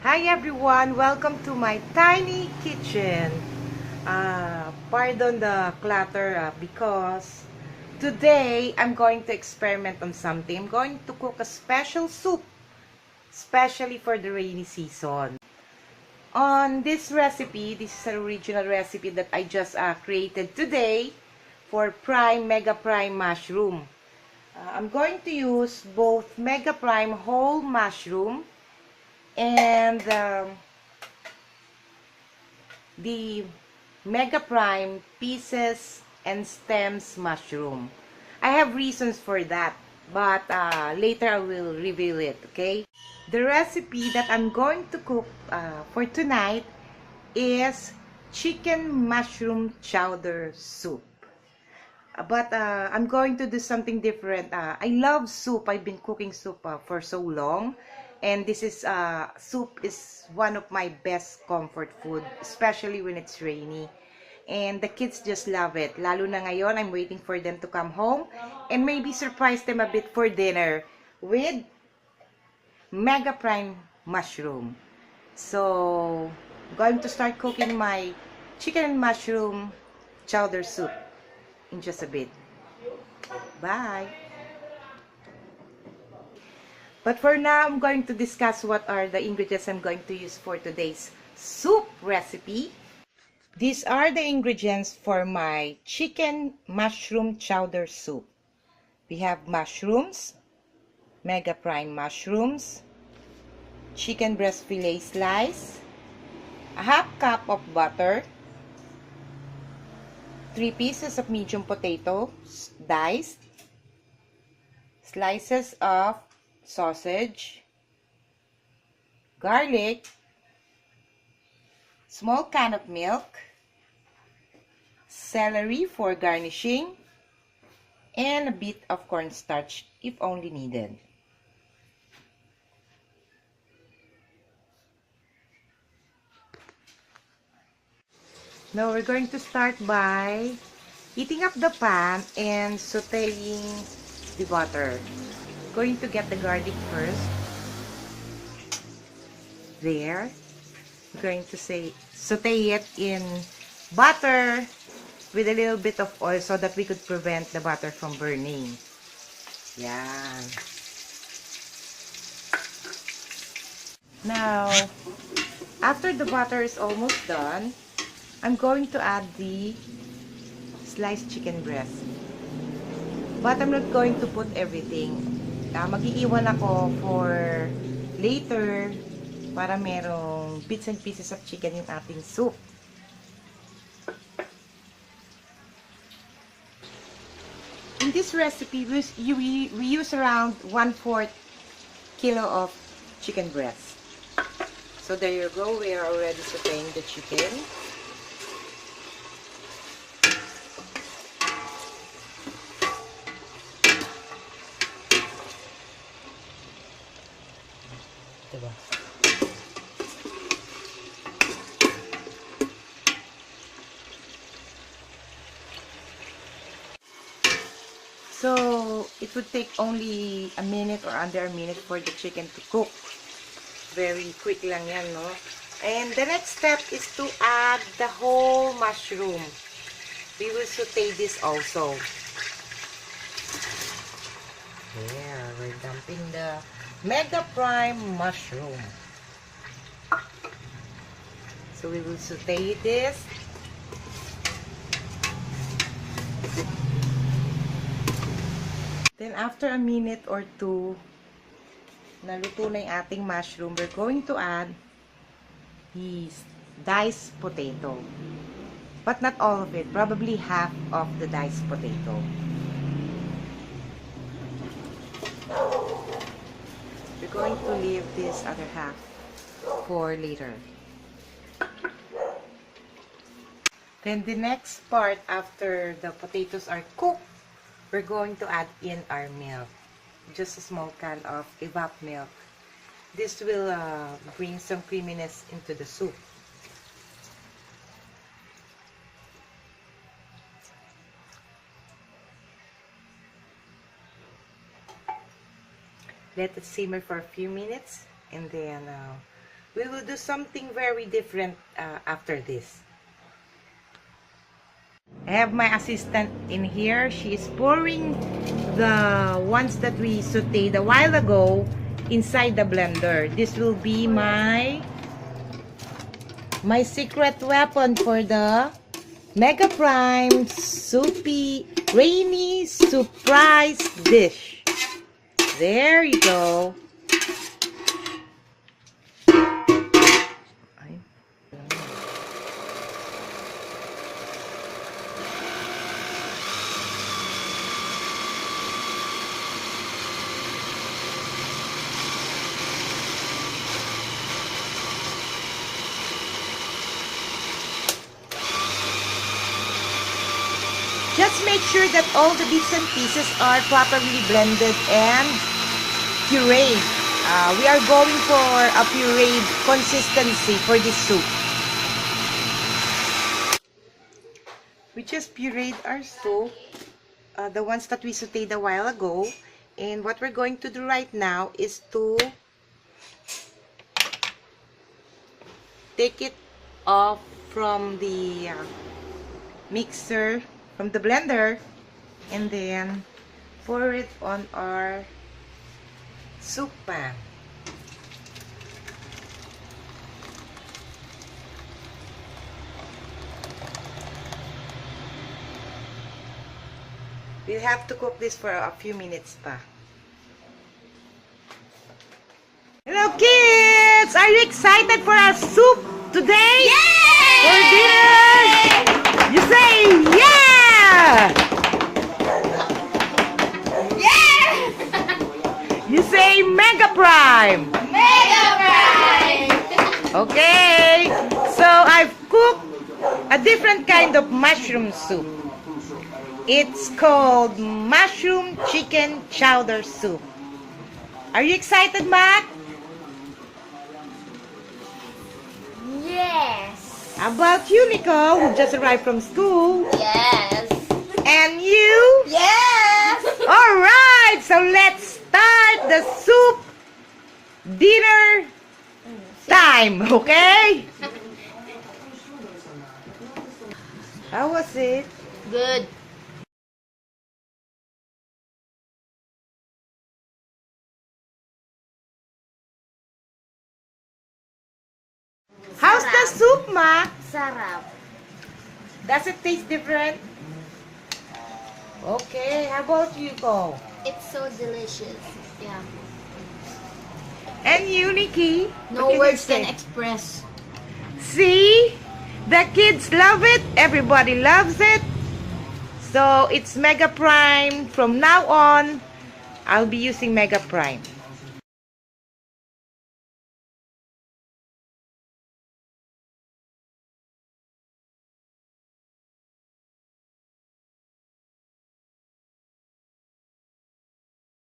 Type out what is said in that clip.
Hi everyone! Welcome to my tiny kitchen. Pardon the clutter because today I'm going to experiment on something. I'm going to cook a special soup, especially for the rainy season. On this recipe, this is an original recipe that I just created today for Mega Prime Mushroom. I'm going to use both Mega Prime whole mushroom and the Mega Prime pieces and stems mushroom. I have reasons for that, but later I will reveal it, okay? The recipe that I'm going to cook for tonight is chicken mushroom chowder soup. But I'm going to do something different. I love soup. I've been cooking soup for so long. And this is soup is one of my best comfort food, especially when it's rainy. And the kids just love it. Lalo na ngayon, I'm waiting for them to come home and maybe surprise them a bit for dinner with Mega Prime mushroom. So, I'm going to start cooking my chicken and mushroom chowder soup in just a bit. Bye! But for now, I'm going to discuss what are the ingredients I'm going to use for today's soup recipe. These are the ingredients for my chicken mushroom chowder soup. We have mushrooms, Mega Prime mushrooms, chicken breast fillet slice, a half cup of butter, 3 pieces of medium potato diced, slices of sausage, garlic, small can of milk, celery for garnishing, and a bit of cornstarch if only needed. Now we're going to start by heating up the pan and sauteing the butter. Going to get the garlic first. There. We're going to saute it in butter with a little bit of oil so that we could prevent the butter from burning. Yan. Now, after the butter is almost done, I'm going to add the sliced chicken breast. But I'm not going to put everything. Mag-iiwan ako for later para merong bits and pieces of chicken yung ating soup. In this recipe, we use around 1/4 kilo of chicken breast. So there you go. We are already sauteing the chicken. Diba? So, it would take only a minute or under a minute for the chicken to cook. Very quick lang yan, no? And the next step is to add the whole mushroom. We will saute this also. There, we're dumping the Mega Prime mushroom. So we will saute this. Then after a minute or two, naluto na yung ating mushroom, we're going to add these diced potato. But not all of it, probably half of the diced potato. We're going to leave this other half for later. Then the next part, after the potatoes are cooked, we're going to add in our milk. Just a small can of evap milk. This will bring some creaminess into the soup. Let it simmer for a few minutes and then we will do something very different after this. I have my assistant in here. She is pouring the ones that we sauteed a while ago inside the blender. This will be my secret weapon for the Mega Prime Soupy Rainy Souprise dish. There you go. Just make sure that all the bits and pieces are properly blended and pureed. We are going for a pureed consistency for this soup. We just pureed our soup, the ones that we sauteed a while ago. And what we're going to do right now is to take it off from the mixer, from the blender, and then pour it on our soup pan. We'll have to cook this for a few minutes pa. Hello kids! Are you excited for our soup today? Yay! For dinner? You say yeah! Yeah! You say Mega Prime! Mega Prime! Okay, so I've cooked a different kind of mushroom soup. It's called Mushroom Chowder Soup. Are you excited, Mac? Yes! How about you, Nicole, who just arrived from school? Yes! And you? Yes! Alright, so let's start the soup dinner time, okay? How was it? Good. How's the soup, Mac? Sarap. Does it taste different? Okay, how about you, Cole? It's so delicious. Yeah. And you, Nikki? No What words you can say? express. See? The kids love it. Everybody loves it. So, it's Mega Prime. From now on, I'll be using Mega Prime.